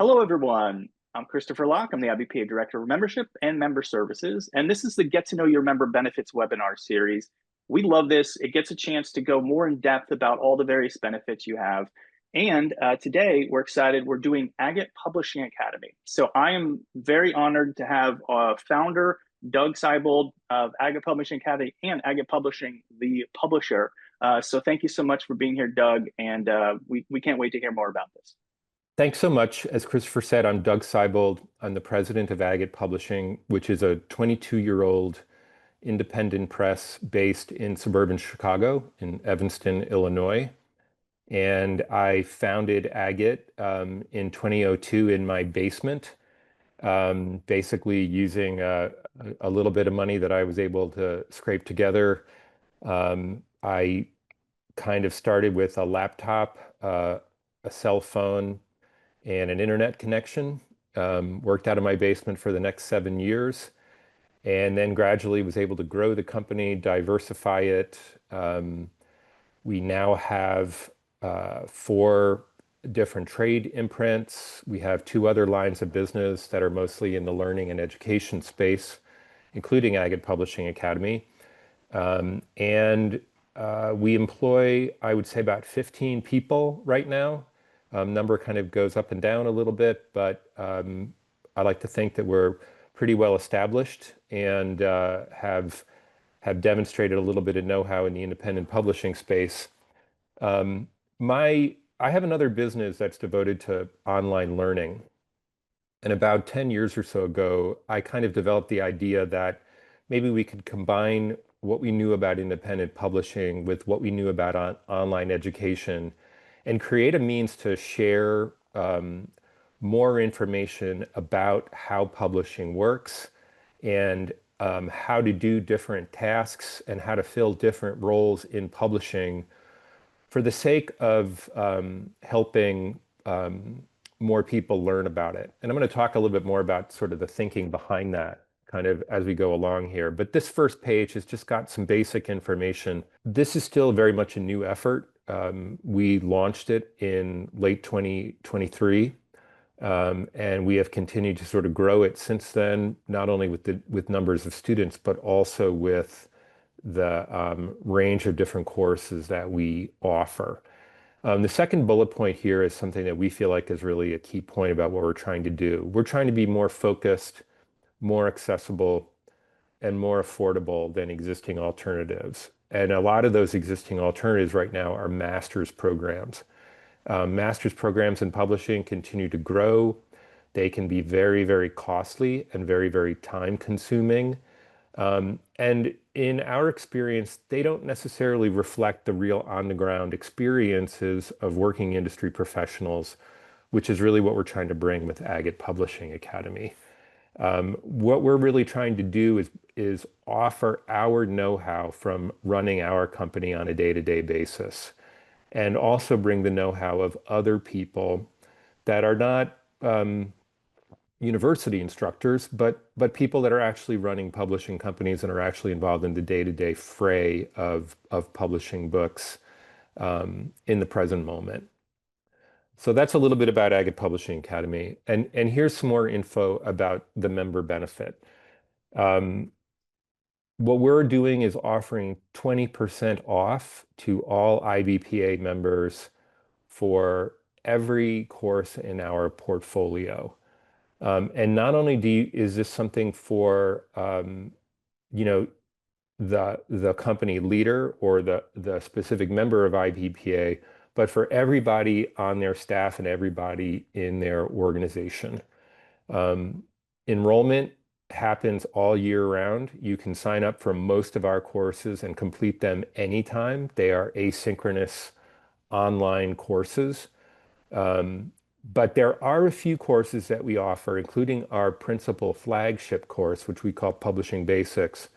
Hello, everyone. I'm Christopher Locke. I'm the IBPA Director of Membership and Member Services, and this is the Get to Know Your Member Benefits webinar series. We love this. It gets a chance to go more in depth about all the various benefits you have. And today, we're excited. We're doing Agate Publishing Academy. So I am very honored to have founder Doug Seibold of Agate Publishing Academy and Agate Publishing, the publisher. So thank you so much for being here, Doug, and we can't wait to hear more about this. Thanks so much. As Christopher said, I'm Doug Seibold. I'm the president of Agate Publishing, which is a 22-year-old independent press based in suburban Chicago in Evanston, Illinois. And I founded Agate in 2002 in my basement, basically using a little bit of money that I was able to scrape together. I kind of started with a laptop, a cell phone, and an internet connection. Worked out of my basement for the next 7 years, and then gradually was able to grow the company, diversify it. We now have 4 different trade imprints. We have 2 other lines of business that are mostly in the learning and education space, including Agate Publishing Academy. And we employ, I would say, about 15 people right now. Number kind of goes up and down a little bit, but I like to think that we're pretty well established and have demonstrated a little bit of know-how in the independent publishing space. I have another business that's devoted to online learning. And about 10 years or so ago, I kind of developed the idea that maybe we could combine what we knew about independent publishing with what we knew about online education and create a means to share more information about how publishing works and how to do different tasks and how to fill different roles in publishing for the sake of helping more people learn about it. And I'm going to talk a little bit more about sort of the thinking behind that kind of as we go along here. But this first page has just got some basic information. This is still very much a new effort. We launched it in late 2023, and we have continued to sort of grow it since then, not only with numbers of students, but also with the range of different courses that we offer. The second bullet point here is something that we feel like is really a key point about what we're trying to do. We're trying to be more focused, more accessible, and more affordable than existing alternatives. And a lot of those existing alternatives right now are master's programs. Master's programs in publishing continue to grow. They can be very, very costly and very, very time consuming. And in our experience, they don't necessarily reflect the real on-the-ground experiences of working industry professionals, which is really what we're trying to bring with Agate Publishing Academy. What we're really trying to do is offer our know-how from running our company on a day-to-day basis, and also bring the know-how of other people that are not university instructors, but people that are actually running publishing companies and are actually involved in the day-to-day fray of publishing books in the present moment. So that's a little bit about Agate Publishing Academy. And here's some more info about the member benefit. What we're doing is offering 20% off to all IBPA members for every course in our portfolio. And not only is this something for the company leader or the specific member of IBPA, but for everybody on their staff and everybody in their organization. Enrollment happens all year round. You can sign up for most of our courses and complete them anytime. They are asynchronous online courses. But there are a few courses that we offer, including our principal flagship course, which we call Publishing Basics,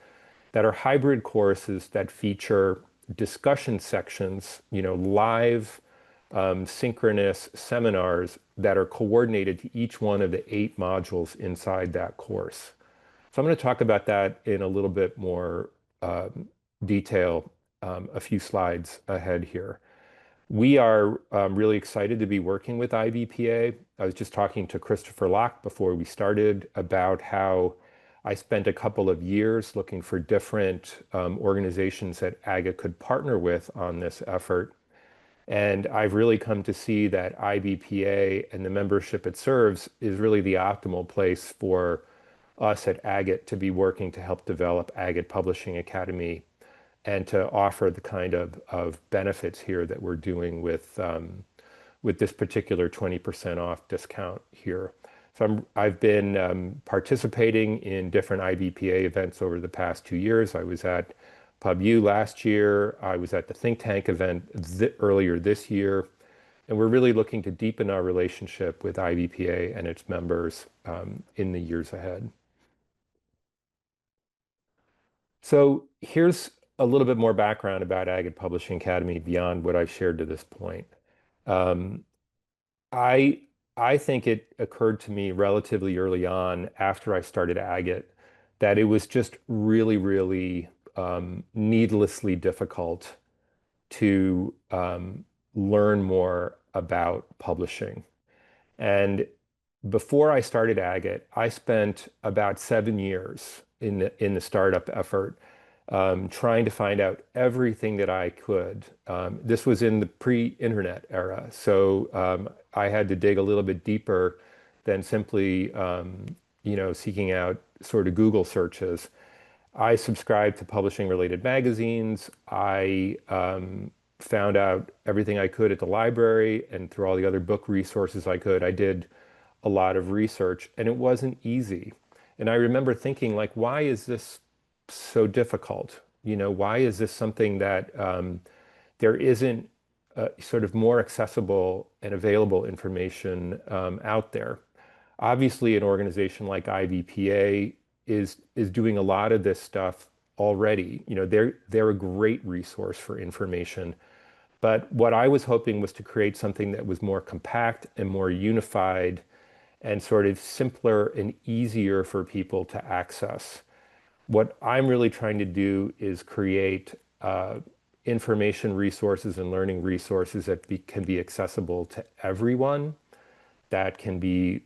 that are hybrid courses that feature discussion sections, live synchronous seminars that are coordinated to each one of the 8 modules inside that course. So I'm going to talk about that in a little bit more detail a few slides ahead here. We are really excited to be working with IBPA. I was just talking to Christopher Locke before we started about how I spent a couple of years looking for different organizations that Agate could partner with on this effort. And I've really come to see that IBPA and the membership it serves is really the optimal place for us at Agate to be working to help develop Agate Publishing Academy and to offer the kind of benefits here that we're doing with this particular 20% off discount here. So I've been participating in different IBPA events over the past 2 years. I was at PubU last year. I was at the think tank event earlier this year. And we're really looking to deepen our relationship with IBPA and its members in the years ahead. So here's a little bit more background about Agate Publishing Academy beyond what I've shared to this point. Um, I I think it occurred to me relatively early on after I started Agate that it was just really, really needlessly difficult to learn more about publishing. And before I started Agate, I spent about 7 years in the startup effort, trying to find out everything that I could. This was in the pre-internet era, so I had to dig a little bit deeper than simply, seeking out sort of Google searches. I subscribed to publishing related magazines. I found out everything I could at the library and through all the other book resources I could. I did a lot of research and it wasn't easy. And I remember thinking, like, why is this so difficult? Why is this something that there isn't sort of more accessible and available information out there? Obviously, an organization like IBPA is doing a lot of this stuff already. They're a great resource for information. But what I was hoping was to create something that was more compact and more unified and sort of simpler and easier for people to access. What I'm really trying to do is create information resources and learning resources that can be accessible to everyone, that can be,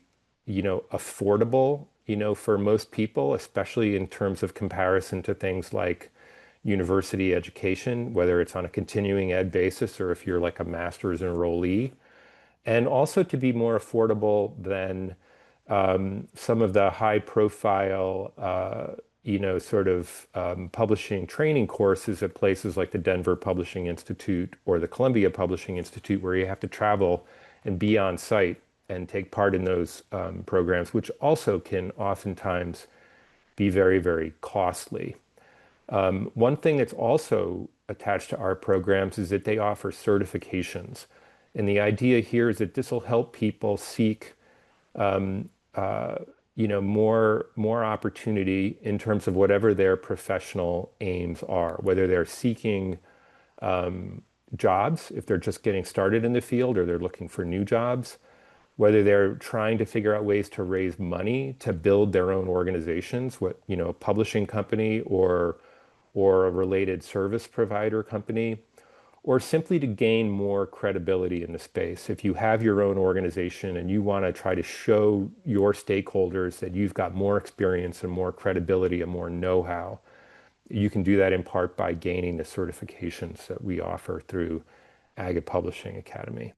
affordable, for most people, especially in terms of comparison to things like university education, whether it's on a continuing ed basis or if you're like a master's enrollee, and also to be more affordable than some of the high profile, sort of publishing training courses at places like the Denver Publishing Institute or the Columbia Publishing Institute, where you have to travel and be on site and take part in those programs, which also can oftentimes be very, very costly. One thing that's also attached to our programs is that they offer certifications. And the idea here is that this will help people seek more opportunity in terms of whatever their professional aims are, whether they're seeking jobs, if they're just getting started in the field or they're looking for new jobs, whether they're trying to figure out ways to raise money to build their own organizations, a publishing company or a related service provider company, or simply to gain more credibility in the space. If you have your own organization and you want to try to show your stakeholders that you've got more experience and more credibility and more know-how, you can do that in part by gaining the certifications that we offer through Agate Publishing Academy.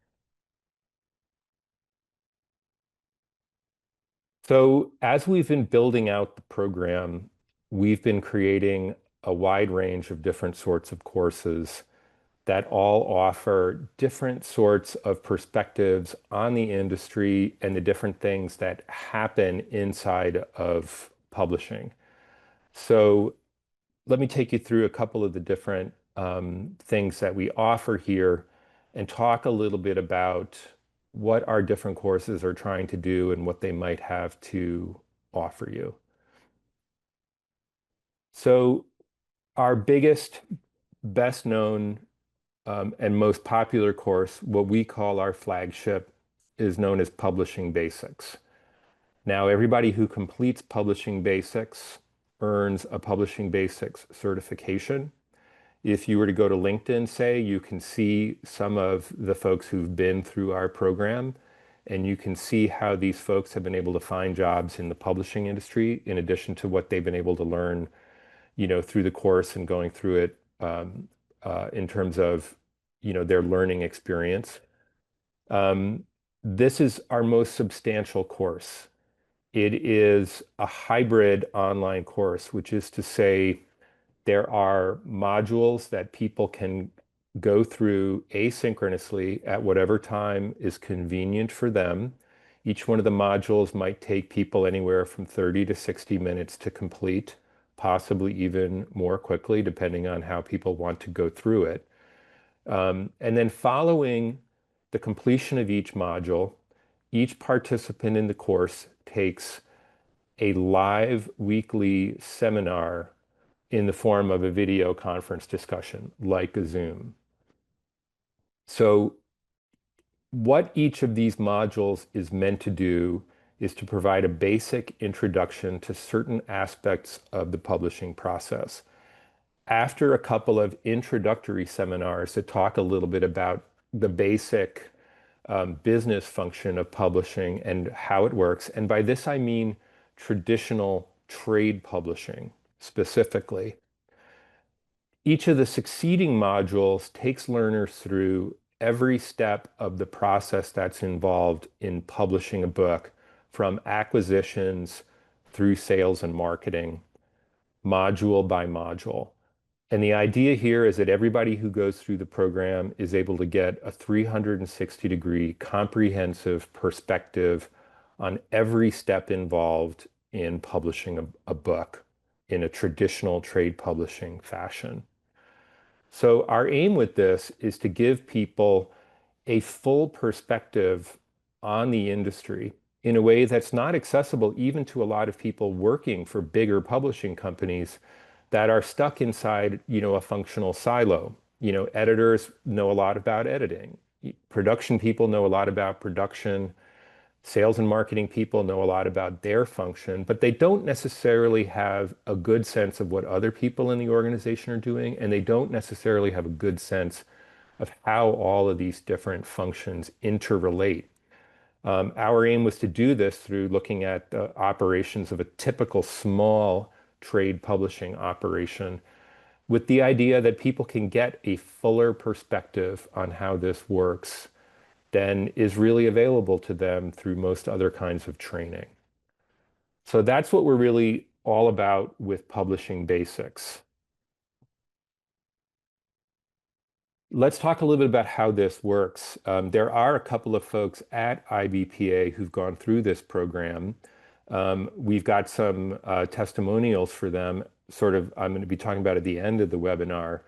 So as we've been building out the program, we've been creating a wide range of different sorts of courses that all offer different sorts of perspectives on the industry and the different things that happen inside of publishing. So let me take you through a couple of the different things that we offer here and talk a little bit about what our different courses are trying to do and what they might have to offer you. So our biggest, best known and most popular course, what we call our flagship, is known as Publishing Basics. Now, everybody who completes Publishing Basics earns a Publishing Basics certification. If you were to go to LinkedIn, say, you can see some of the folks who've been through our program, and you can see how these folks have been able to find jobs in the publishing industry in addition to what they've been able to learn, through the course and going through it in terms of, their learning experience. Um, this is our most substantial course. It is a hybrid online course, which is to say there are modules that people can go through asynchronously at whatever time is convenient for them. Each one of the modules might take people anywhere from 30 to 60 minutes to complete, possibly even more quickly, depending on how people want to go through it. And then following the completion of each module, each participant in the course takes a live weekly seminar in the form of a video conference discussion, like a Zoom. So what each of these modules is meant to do is to provide a basic introduction to certain aspects of the publishing process. After a couple of introductory seminars that talk a little bit about the basic business function of publishing and how it works, and by this I mean traditional trade publishing specifically. Each of the succeeding modules takes learners through every step of the process that's involved in publishing a book, from acquisitions through sales and marketing, module by module. And the idea here is that everybody who goes through the program is able to get a 360-degree comprehensive perspective on every step involved in publishing a book in a traditional trade publishing fashion. So our aim with this is to give people a full perspective on the industry in a way that's not accessible even to a lot of people working for bigger publishing companies that are stuck inside, a functional silo. Editors know a lot about editing. Production people know a lot about production. Sales and marketing people know a lot about their function, but they don't necessarily have a good sense of what other people in the organization are doing, and they don't necessarily have a good sense of how all of these different functions interrelate. Our aim was to do this through looking at the operations of a typical small trade publishing operation, with the idea that people can get a fuller perspective on how this works than is really available to them through most other kinds of training. So that's what we're really all about with Publishing Basics. Let's talk a little bit about how this works. There are a couple of folks at IBPA who've gone through this program. We've got some testimonials for them, I'm going to be talking about at the end of the webinar.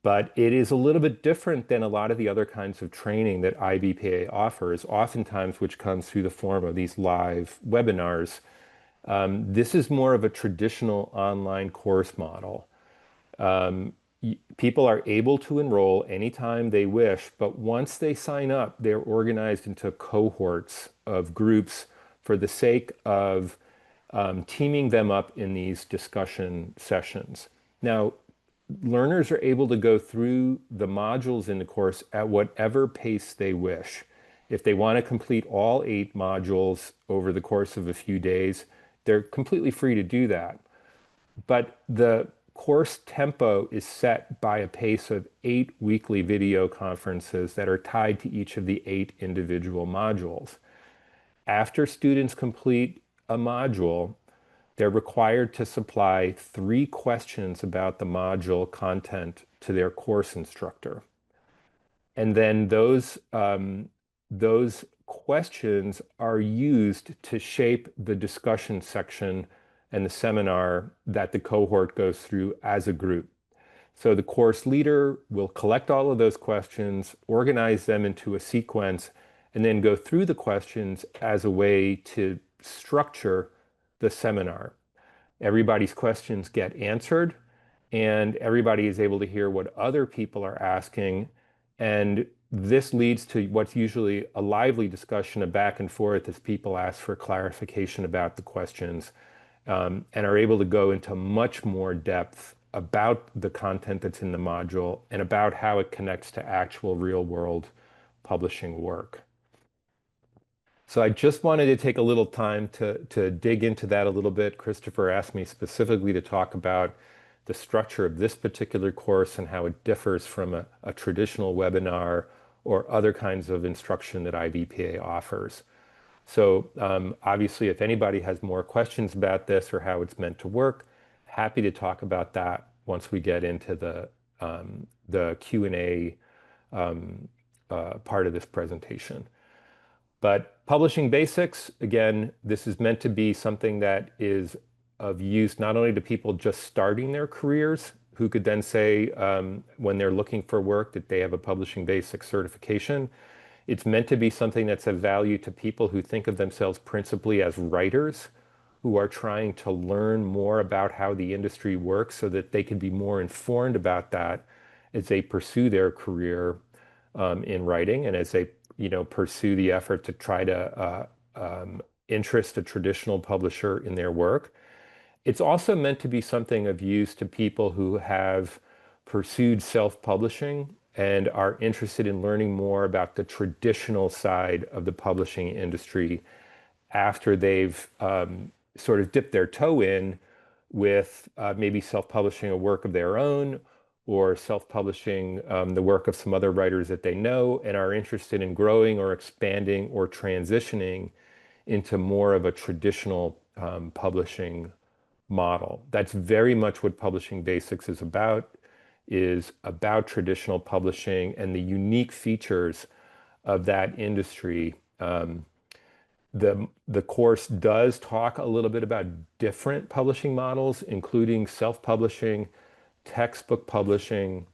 But it is a little bit different than a lot of the other kinds of training that IBPA offers, oftentimes which comes through the form of these live webinars. This is more of a traditional online course model. People are able to enroll anytime they wish, but once they sign up, they're organized into cohorts of groups for the sake of teaming them up in these discussion sessions. Now, learners are able to go through the modules in the course at whatever pace they wish. If they want to complete all 8 modules over the course of a few days, they're completely free to do that. But the course tempo is set by a pace of 8 weekly video conferences that are tied to each of the 8 individual modules. After students complete a module, they're required to supply 3 questions about the module content to their course instructor. And then those questions are used to shape the discussion section and the seminar that the cohort goes through as a group. So the course leader will collect all of those questions, organize them into a sequence, and then go through the questions as a way to structure the seminar. Everybody's questions get answered, and everybody is able to hear what other people are asking. And this leads to what's usually a lively discussion of back and forth as people ask for clarification about the questions, and are able to go into much more depth about the content that's in the module and about how it connects to actual real world publishing work. So I just wanted to take a little time to dig into that a little bit. Christopher asked me specifically to talk about the structure of this particular course and how it differs from a traditional webinar or other kinds of instruction that IBPA offers. So obviously, if anybody has more questions about this or how it's meant to work, happy to talk about that once we get into the Q&A part of this presentation. But publishing basics, again, this is meant to be something that is of use not only to people just starting their careers, who could then say when they're looking for work that they have a publishing basics certification. It's meant to be something that's of value to people who think of themselves principally as writers, who are trying to learn more about how the industry works so that they can be more informed about that as they pursue their career in writing and as they pursue the effort to try to interest a traditional publisher in their work. It's also meant to be something of use to people who have pursued self-publishing and are interested in learning more about the traditional side of the publishing industry after they've sort of dipped their toe in with maybe self-publishing a work of their own or self-publishing the work of some other writers that they know and are interested in growing or expanding or transitioning into more of a traditional publishing model. That's very much what Publishing Basics is about traditional publishing and the unique features of that industry. The course does talk a little bit about different publishing models, including self-publishing, textbook publishing,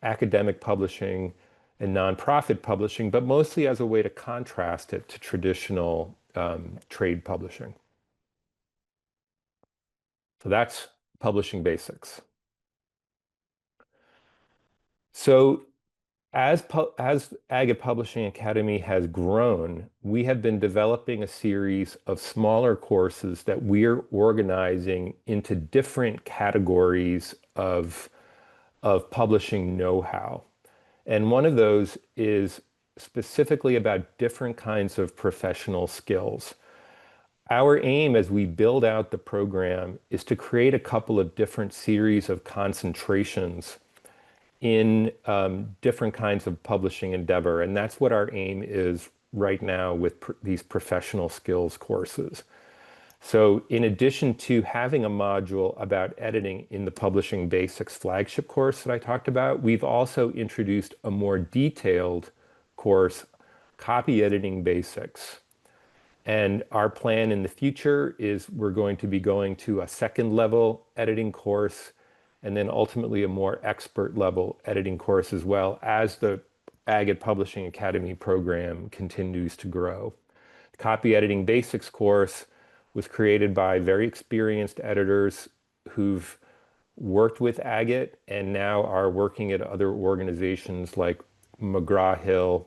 academic publishing, and nonprofit publishing, but mostly as a way to contrast it to traditional trade publishing. So that's Publishing Basics. So as Agate Publishing Academy has grown, we have been developing a series of smaller courses that we're organizing into different categories of publishing know-how. And one of those is specifically about different kinds of professional skills. Our aim as we build out the program is to create a couple of different series of concentrations in different kinds of publishing endeavor. And that's what our aim is right now with these professional skills courses. So in addition to having a module about editing in the Publishing Basics flagship course that I talked about, we've also introduced a more detailed course, Copy Editing Basics. And our plan in the future is we're going to be going to a second level editing course and then ultimately a more expert level editing course as well as the Agate Publishing Academy program continues to grow. The Copy Editing Basics course was created by very experienced editors who've worked with Agate and now are working at other organizations like McGraw-Hill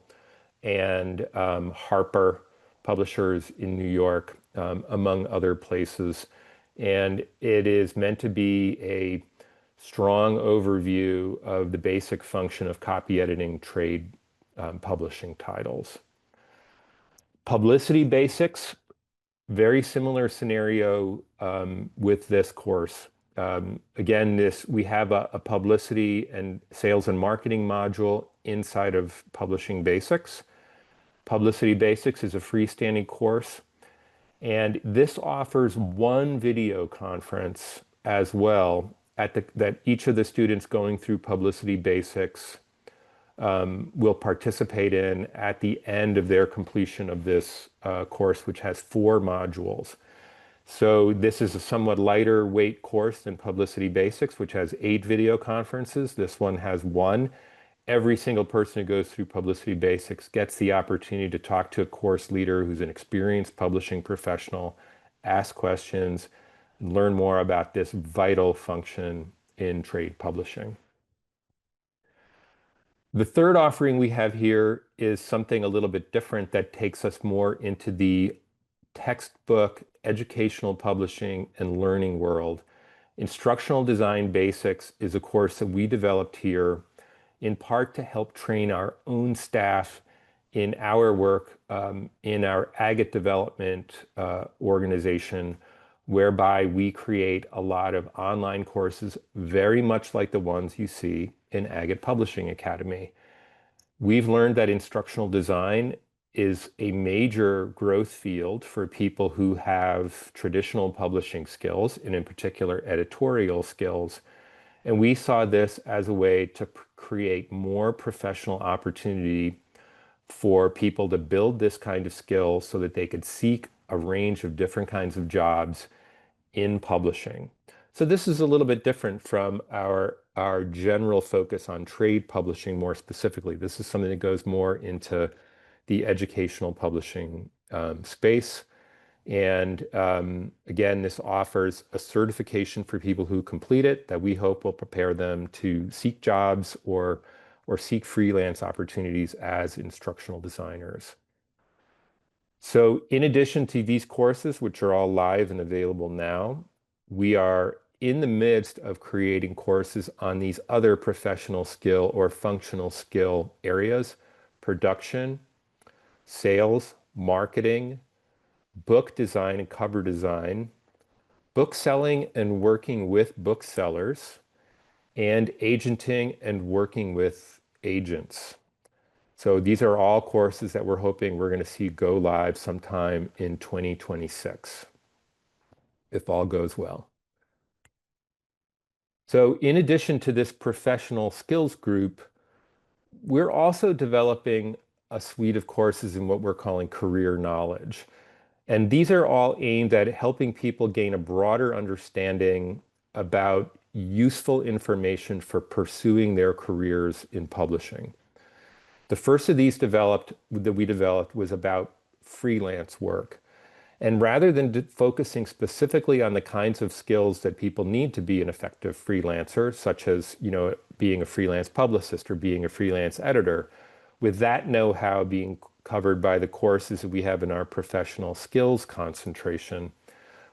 and Harper Publishers in New York, among other places. And it is meant to be a strong overview of the basic function of copy editing trade publishing titles. Publicity Basics, very similar scenario with this course. Again, we have a publicity and sales and marketing module inside of Publishing Basics. Publicity Basics is a freestanding course, and this offers one video conference as well that each of the students going through Publicity Basics will participate in at the end of their completion of this course, which has 4 modules. So this is a somewhat lighter weight course than Publicity Basics, which has 8 video conferences. This one has 1. Every single person who goes through Publicity Basics gets the opportunity to talk to a course leader who's an experienced publishing professional, ask questions, and learn more about this vital function in trade publishing. The third offering we have here is something a little bit different that takes us more into the textbook, educational publishing, and learning world. Instructional Design Basics is a course that we developed here in part to help train our own staff in our work in our Agate development organization, whereby we create a lot of online courses, very much like the ones you see in Agate Publishing Academy. We've learned that instructional design is a major growth field for people who have traditional publishing skills, and in particular editorial skills. And we saw this as a way to create more professional opportunity for people to build this kind of skill so that they could seek a range of different kinds of jobs in publishing. So this is a little bit different from our general focus on trade publishing more specifically. This is something that goes more into the educational publishing space. And again, this offers a certification for people who complete it that we hope will prepare them to seek jobs or seek freelance opportunities as instructional designers. So in addition to these courses, which are all live and available now, we are in the midst of creating courses on these other professional skill or functional skill areas: production, sales, marketing, book design and cover design, book selling and working with booksellers, and agenting and working with agents. So these are all courses that we're hoping we're going to see go live sometime in 2026, if all goes well. So in addition to this professional skills group, we're also developing a suite of courses in what we're calling career knowledge. And these are all aimed at helping people gain a broader understanding about useful information for pursuing their careers in publishing. The first of these that we developed was about freelance work. And rather than focusing specifically on the kinds of skills that people need to be an effective freelancer, such as, being a freelance publicist or being a freelance editor, with that know-how being covered by the courses that we have in our professional skills concentration,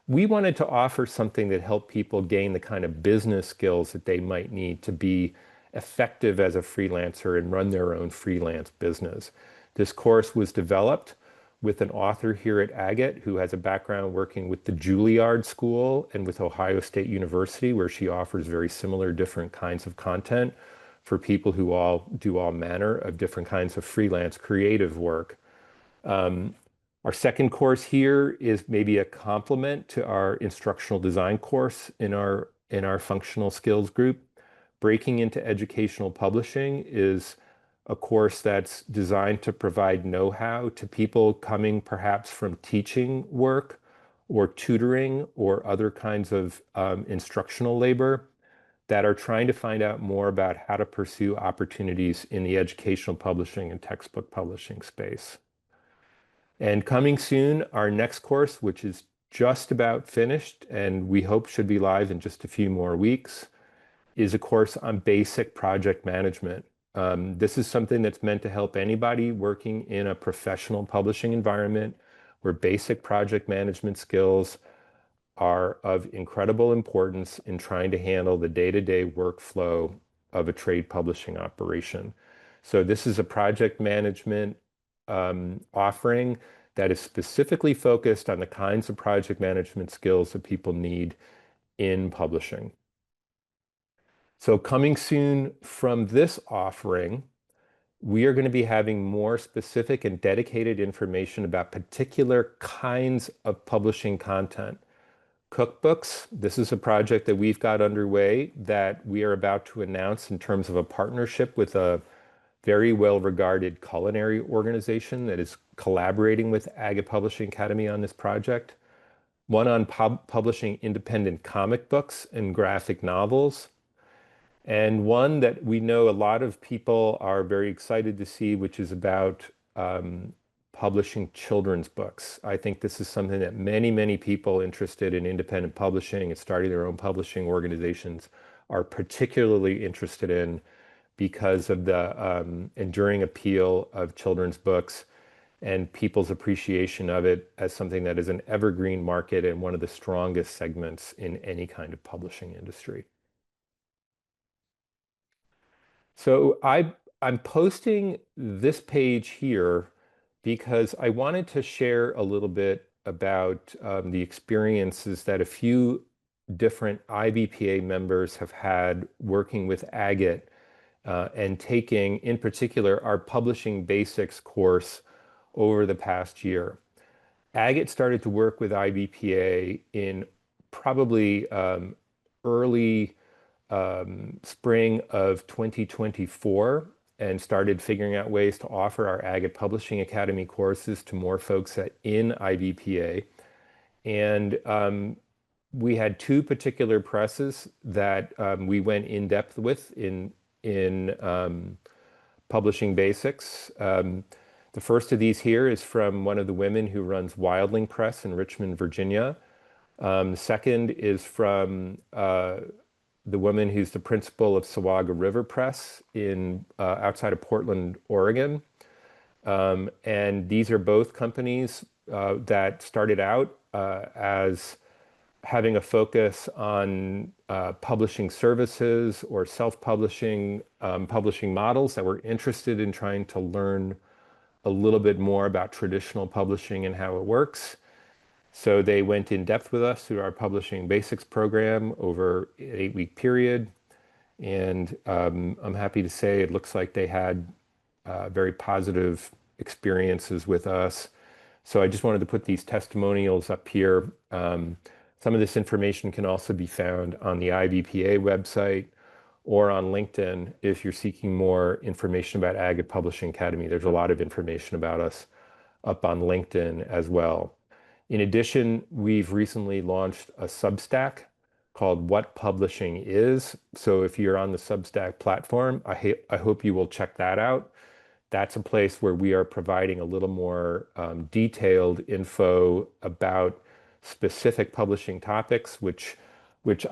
we wanted to offer something that helped people gain the kind of business skills that they might need to be effective as a freelancer and run their own freelance business. This course was developed with an author here at Agate who has a background working with the Juilliard School and with Ohio State University, where she offers very similar different kinds of content for people who all do all manner of different kinds of freelance creative work. Our second course here is maybe a complement to our instructional design course in our functional skills group. Breaking into educational publishing is a course that's designed to provide know-how to people coming perhaps from teaching work or tutoring or other kinds of instructional labor that are trying to find out more about how to pursue opportunities in the educational publishing and textbook publishing space. And coming soon, our next course, which is just about finished and we hope should be live in just a few more weeks, is a course on basic project management. This is something that's meant to help anybody working in a professional publishing environment where basic project management skills are of incredible importance in trying to handle the day-to-day workflow of a trade publishing operation. So this is a project management offering that is specifically focused on the kinds of project management skills that people need in publishing. So coming soon from this offering, we are going to be having more specific and dedicated information about particular kinds of publishing content. Cookbooks, this is a project that we've got underway that we are about to announce in terms of a partnership with a very well-regarded culinary organization that is collaborating with Agate Publishing Academy on this project. One on publishing independent comic books and graphic novels. And one that we know a lot of people are very excited to see, which is about publishing children's books. I think this is something that many, many people interested in independent publishing and starting their own publishing organizations are particularly interested in because of the enduring appeal of children's books and people's appreciation of it as something that is an evergreen market and one of the strongest segments in any kind of publishing industry. So I'm posting this page here because I wanted to share a little bit about the experiences that a few different IBPA members have had working with Agate and taking, in particular, our Publishing Basics course over the past year. Agate started to work with IBPA in probably early spring of 2024 and started figuring out ways to offer our Agate Publishing Academy courses to more folks in IBPA. And we had two particular presses that we went in depth with in Publishing Basics. The first of these here is from one of the women who runs Wildling Press in Richmond, Virginia. The second is from the woman who's the principal of Sawaga River Press in outside of Portland, Oregon. And these are both companies that started out as having a focus on publishing services or self-publishing publishing models that were interested in trying to learn a little bit more about traditional publishing and how it works. So they went in depth with us through our Publishing Basics program over an 8-week period. And I'm happy to say it looks like they had very positive experiences with us. So I just wanted to put these testimonials up here. Some of this information can also be found on the IBPA website or on LinkedIn if you're seeking more information about Agate Publishing Academy. There's a lot of information about us up on LinkedIn as well. In addition, we've recently launched a Substack called What Publishing Is. So if you're on the Substack platform, I hope you will check that out. That's a place where we are providing a little more detailed info about specific publishing topics, which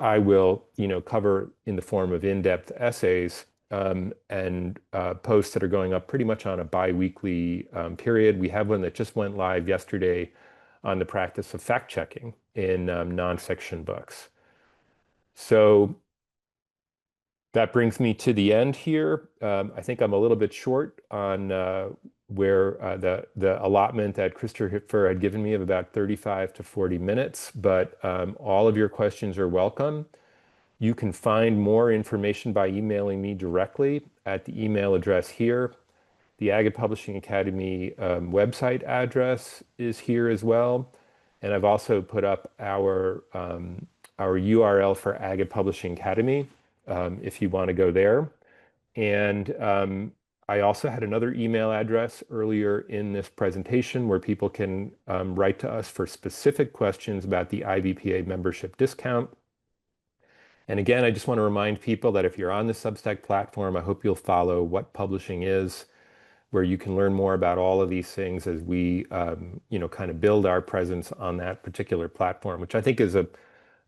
I will, cover in the form of in-depth essays and posts that are going up pretty much on a bi-weekly period. We have one that just went live yesterday on the practice of fact-checking in nonfiction books. So that brings me to the end here. I think I'm a little bit short on where the allotment that Christopher had given me of about 35 to 40 minutes, but all of your questions are welcome. You can find more information by emailing me directly at the email address here. The Agate Publishing Academy website address is here as well. And I've also put up our URL for Agate Publishing Academy if you want to go there. And I also had another email address earlier in this presentation where people can write to us for specific questions about the IBPA membership discount. And again, I just want to remind people that if you're on the Substack platform, I hope you'll follow What Publishing Is, where you can learn more about all of these things as we, kind of build our presence on that particular platform, which I think is a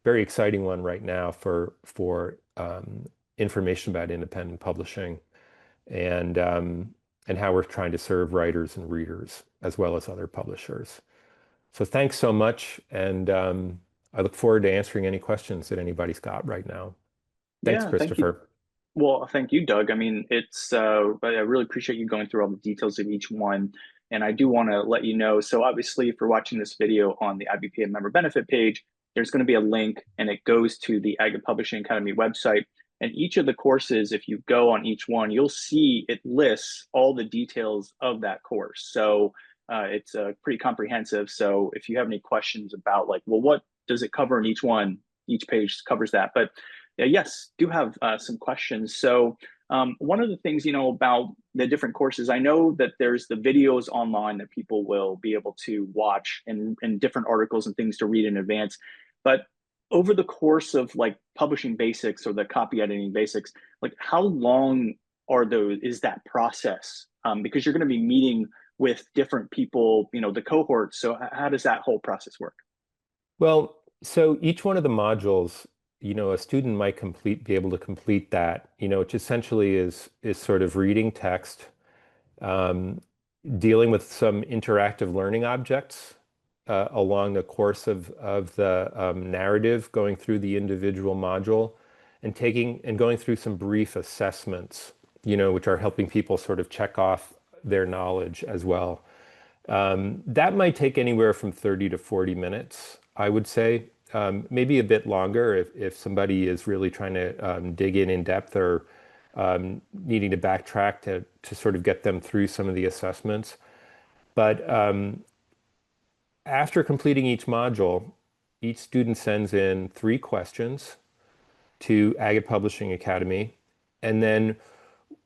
very exciting one right now for information about independent publishing and how we're trying to serve writers and readers as well as other publishers. So thanks so much, and I look forward to answering any questions that anybody's got right now. Thanks, Yeah, thank you. Christopher. Well, thank you, Doug. I mean, I really appreciate you going through all the details of each one. And I do want to let you know, so obviously, if you're watching this video on the IBPA member benefit page, there's going to be a link and it goes to the Agate Publishing Academy website. And each of the courses, if you go on each one, you'll see it lists all the details of that course. So it's pretty comprehensive. So if you have any questions about like, well, what does it cover in each one? Each page covers that. But yes, do have some questions. So one of the things, about the different courses, I know that there's the videos online that people will be able to watch and different articles and things to read in advance. But over the course of like publishing basics or the copy editing basics, like how long is that process? Because you're going to be meeting with different people, the cohorts. So how does that whole process work? Well, so each one of the modules, a student might be able to complete that, which essentially is sort of reading text, dealing with some interactive learning objects along the course of the narrative, going through the individual module and taking and going through some brief assessments, which are helping people sort of check off their knowledge as well. That might take anywhere from 30 to 40 minutes, I would say. Maybe a bit longer if somebody is really trying to dig in depth or needing to backtrack to sort of get them through some of the assessments. But after completing each module, each student sends in 3 questions to Agate Publishing Academy, and then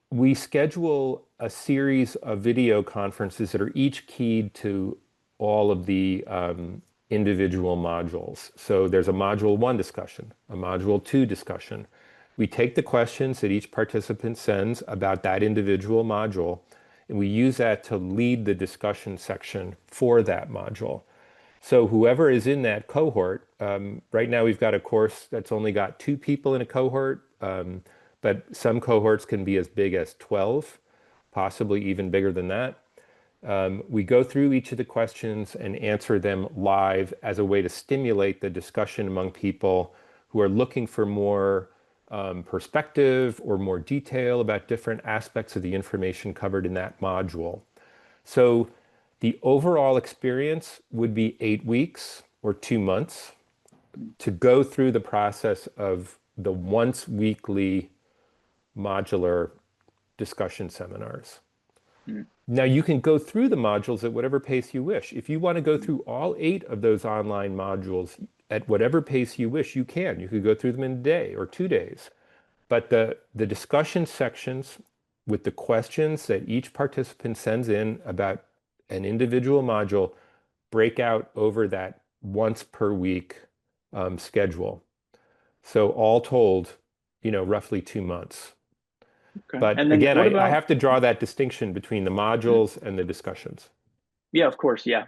we schedule a series of video conferences that are each keyed to all of the individual modules. So there's a module 1 discussion, a module 2 discussion. We take the questions that each participant sends about that individual module, and we use that to lead the discussion section for that module. So whoever is in that cohort, right now we've got a course that's only got 2 people in a cohort, but some cohorts can be as big as 12, possibly even bigger than that. We go through each of the questions and answer them live as a way to stimulate the discussion among people who are looking for more perspective or more detail about different aspects of the information covered in that module. So the overall experience would be 8 weeks or 2 months to go through the process of the once weekly modular discussion seminars. Mm. Now you can go through the modules at whatever pace you wish. If you want to go through all 8 of those online modules at whatever pace you wish, you can. You could go through them in a day or 2 days. But the discussion sections with the questions that each participant sends in about an individual module break out over that once per week schedule. So all told, roughly 2 months. Okay. But And then again, what I about, have to draw that distinction between the mm, modules and the discussions. yeah, of course, yeah.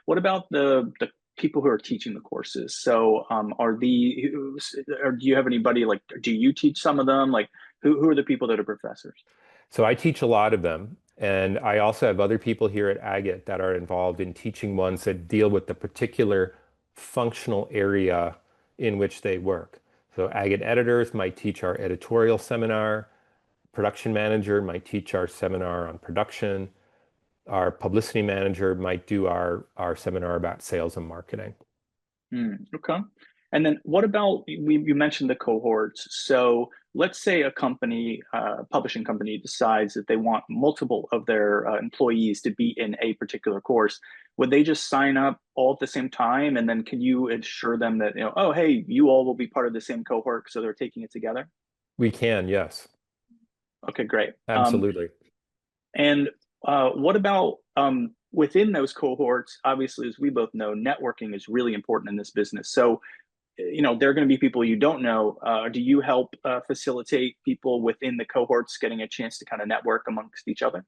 What about the people who are teaching the courses? So, or do you have anybody like, do you teach some of them? Like, who are the people that are professors? So I teach a lot of them. And I also have other people here at Agate that are involved in teaching ones that deal with the particular functional area in which they work. So Agate editors might teach our editorial seminar. Production manager might teach our seminar on production. Our publicity manager might do our seminar about sales and marketing. Okay. And then what about you mentioned the cohorts. So let's say a company, publishing company decides that they want multiple of their employees to be in a particular course. Would they just sign up all at the same time? And then can you ensure them that, oh, hey, you all will be part of the same cohort, so they're taking it together? We can, yes, Okay, great. absolutely. And what about within those cohorts? Obviously, as we both know, networking is really important in this business. So there are going to be people you don't know. Do you help facilitate people within the cohorts getting a chance to kind of network amongst each other?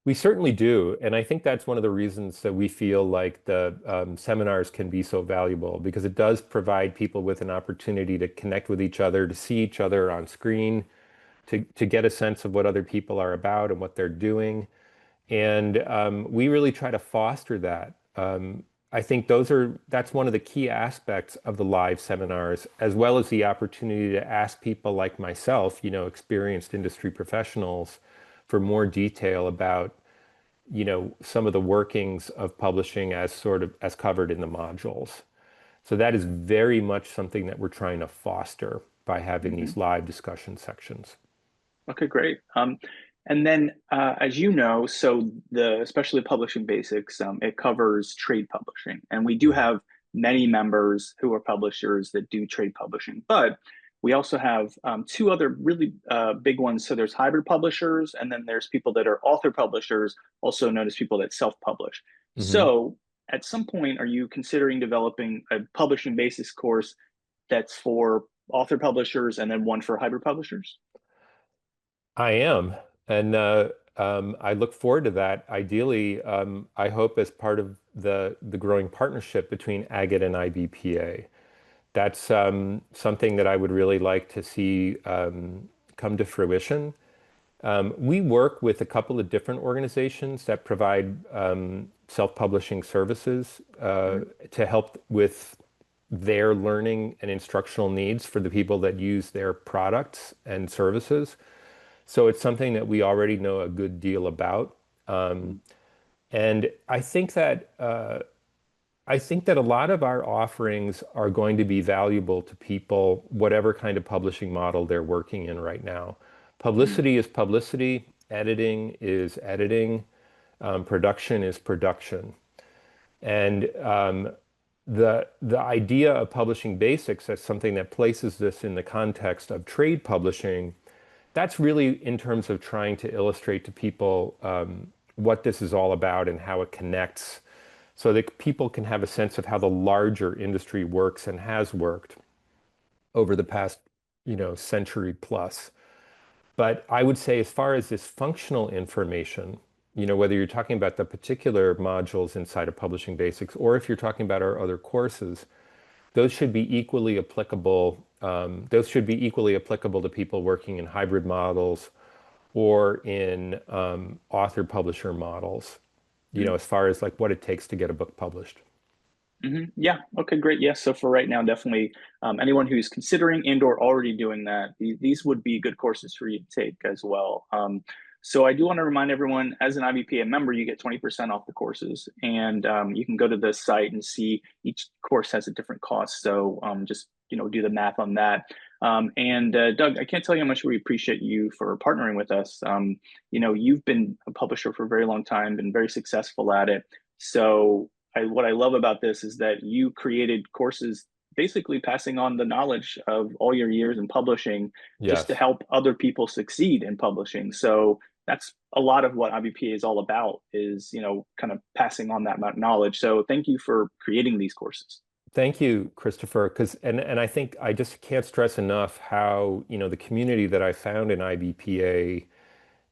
We certainly do. And I think that's one of the reasons that we feel like the seminars can be so valuable because it does provide people with an opportunity to connect with each other, to see each other on screen, to get a sense of what other people are about and what they're doing. And we really try to foster that. I think that's one of the key aspects of the live seminars, as well as the opportunity to ask people like myself, experienced industry professionals, for more detail about, some of the workings of publishing as sort of as covered in the modules. So that is very much something that we're trying to foster by having Hmm. these live discussion sections. Okay, great. And then, as you know, so especially Publishing Basics, it covers trade publishing, and we do Mhm. have many members who are publishers that do trade publishing. But we also have 2 other really big ones. So there's hybrid publishers, and then there's people that are author publishers, also known as people that self-publish. Mhm. So, at some point, are you considering developing a Publishing Basics course that's for author publishers and then one for hybrid publishers? I am, and I look forward to that. Ideally, I hope as part of the growing partnership between Agate and IBPA. That's something that I would really like to see come to fruition. We work with a couple of different organizations that provide self-publishing services Mhm. to help with their learning and instructional needs for the people that use their products and services. So it's something that we already know a good deal about. And I think that a lot of our offerings are going to be valuable to people, whatever kind of publishing model they're working in right now. Mhm. Publicity is publicity, editing is editing, production is production. And the idea of publishing basics as something that places this in the context of trade publishing, that's really in terms of trying to illustrate to people what this is all about and how it connects so that people can have a sense of how the larger industry works and has worked over the past, century plus. But I would say as far as this functional information, whether you're talking about the particular modules inside of Publishing Basics or if you're talking about our other courses, those should be equally applicable. Those should be equally applicable to people working in hybrid models or in author-publisher models, as far as like what it takes to get a book published. Yeah. Okay. Great. Yes. So for right now, definitely anyone who's considering and/or already doing that, these would be good courses for you to take as well. So I do want to remind everyone, as an IBPA member, you get 20% off the courses, and you can go to the site and see each course has a different cost. So just do the math on that. And Doug, I can't tell you how much we appreciate you for partnering with us. You've been a publisher for a very long time, been very successful at it. So what I love about this is that you created courses basically passing on the knowledge of all your years in publishing just to Yes. help other people succeed in publishing. So that's a lot of what IBPA is all about is, kind of passing on that knowledge. So thank you for creating these courses. Thank you, Christopher, because and I think I just can't stress enough how, the community that I found in IBPA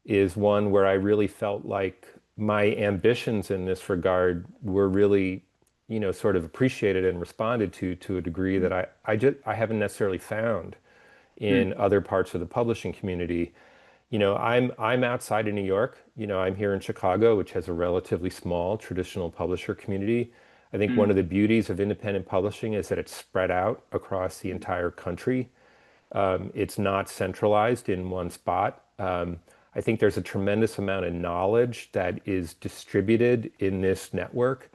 is one where I really felt like my ambitions in this regard were really, sort of appreciated and responded to a degree that I haven't necessarily found Mm-hmm. in other parts of the publishing community. I'm outside of New York. I'm here in Chicago, which has a relatively small traditional publisher community. I think one of the beauties of independent publishing is that it's spread out across the entire country. It's not centralized in one spot. I think there's a tremendous amount of knowledge that is distributed in this network.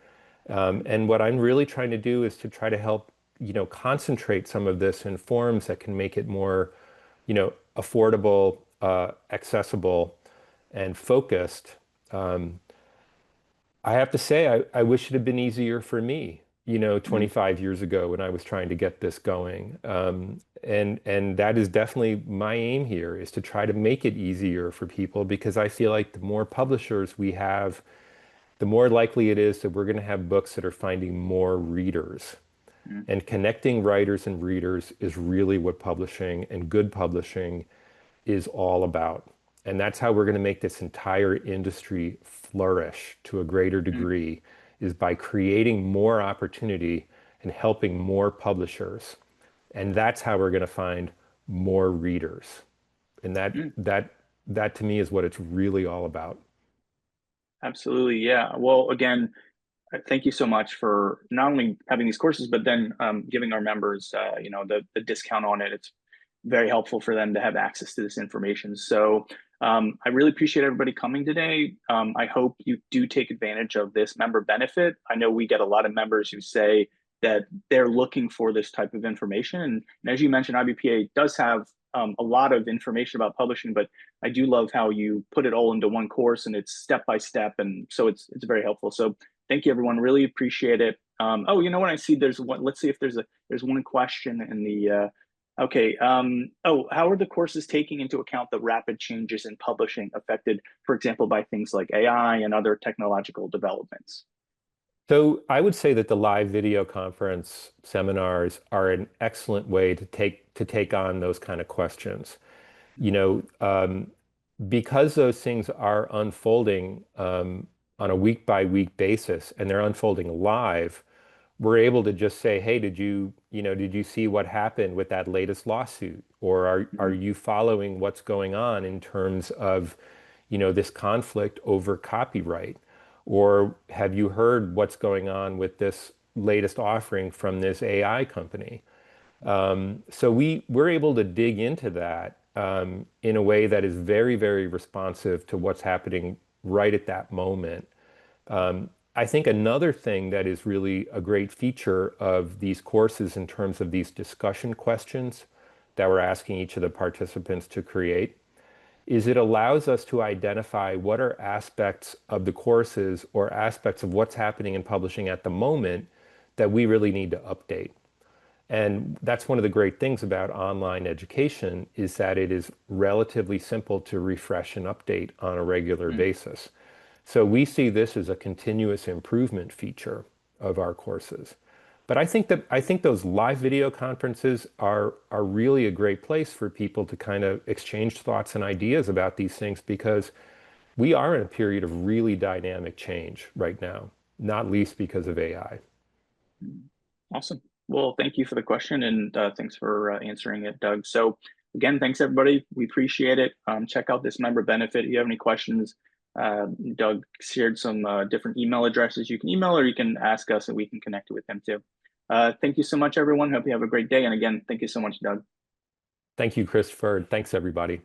And what I'm really trying to do is to try to help, concentrate some of this in forms that can make it more, affordable, accessible, and focused. I have to say, I wish it had been easier for me, 25 years ago when I was trying to get this going. And that is definitely my aim here is to try to make it easier for people because I feel like the more publishers we have, the more likely it is that we're going to have books that are finding more readers. And connecting writers and readers is really what publishing and good publishing is all about. And that's how we're going to make this entire industry flourish to a greater degree, is by creating more opportunity and helping more publishers. And that's how we're going to find more readers. And that to me is what it's really all about. Absolutely. Yeah. Well, again, thank you so much for not only having these courses, but then giving our members, the discount on it. It's very helpful for them to have access to this information. So I really appreciate everybody coming today. I hope you do take advantage of this member benefit. I know we get a lot of members who say that they're looking for this type of information. And as you mentioned, IBPA does have a lot of information about publishing, but I do love how you put it all into one course and it's step by step. And so it's very helpful. So thank you, everyone. Really appreciate it. Oh, you know what? I see there's one. Let's see if there's one question in the. Okay. Oh, how are the courses taking into account the rapid changes in publishing affected, for example, by things like AI and other technological developments? So I would say that the live video conference seminars are an excellent way to take on those kind of questions. You know, because those things are unfolding on a week by week basis and they're unfolding live, we're able to just say, hey, did you see what happened with that latest lawsuit? Or are Mhm. you following what's going on in terms of, this conflict over copyright? Or have you heard what's going on with this latest offering from this AI company? So we're able to dig into that in a way that is very, very responsive to what's happening right at that moment. I think another thing that is really a great feature of these courses in terms of these discussion questions that we're asking each of the participants to create is it allows us to identify what are aspects of the courses or aspects of what's happening in publishing at the moment that we really need to update. And that's one of the great things about online education is that it is relatively simple to refresh and update on a regular Mhm. basis. So we see this as a continuous improvement feature of our courses. But I think those live video conferences are really a great place for people to kind of exchange thoughts and ideas about these things because we are in a period of really dynamic change right now, not least because of AI. Mhm. Awesome. Well, thank you for the question and thanks for answering it, Doug. So, again, thanks everybody. We appreciate it. Check out this member benefit. If you have any questions, Doug shared some different email addresses you can email or you can ask us and we can connect with him too. Thank you so much, everyone. Hope you have a great day. And again, thank you so much, Doug. Thank you, Christopher. Thanks, everybody.